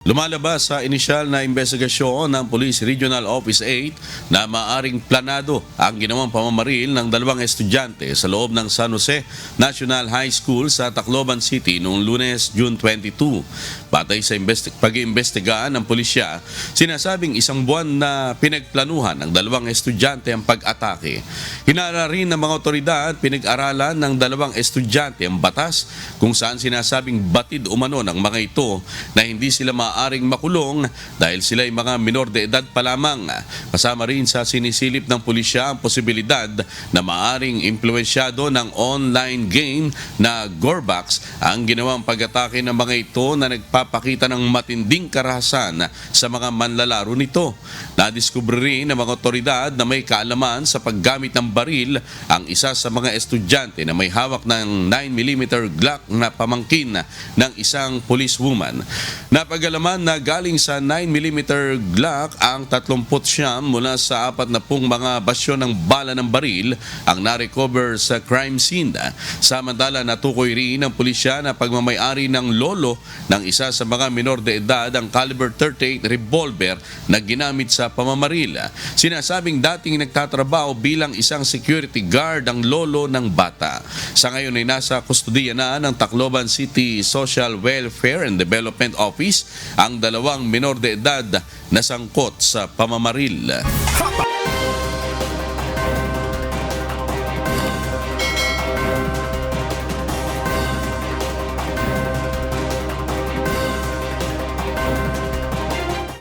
Lumalabas sa inisyal na investigasyon ng Police Regional Office 8 na maaring planado ang ginawang pamamaril ng dalawang estudyante sa loob ng San Jose National High School sa Tacloban City noong Lunes, June 22. Batay sa pag-iimbestigahan ng pulisya, sinasabing isang buwan na pinagplanuhan ng dalawang estudyante ang pag-atake. Hinala rin ng mga otoridad pinag-aralan ng dalawang estudyante ang batas kung saan sinasabing batid umano ng mga ito na hindi sila maaaring makulong dahil sila ay mga minor de edad pa lamang. Kasama rin sa sinisilip ng pulisya ang posibilidad na maaaring impluensyado ng online game na Gorbax ang ginawang pag-atake ng mga ito na nagpapakita ng matinding karahasan sa mga manlalaro nito. Nadiskubre rin ng mga otoridad na may kaalaman sa paggamit ng baril ang isa sa mga estudyante na may hawak ng 9mm Glock na pamangkin ng isang policewoman. Napag-alaman na galing sa 9mm Glock ang 39 mula sa 40 mga basyon ng bala ng baril ang narecover sa crime scene. Samantala natukoy rin ng pulisya na pagmamayari ng lolo ng isa sa mga minor de edad ang caliber 38 revolver na ginamit sa pamamaril. Sinasabing dating nagtatrabaho bilang isang security guard ang lolo ng bata. Sa ngayon ay nasa kustudiya na ng Tacloban City Social Welfare and Development Office ang dalawang minor de edad na sangkot sa pamamaril.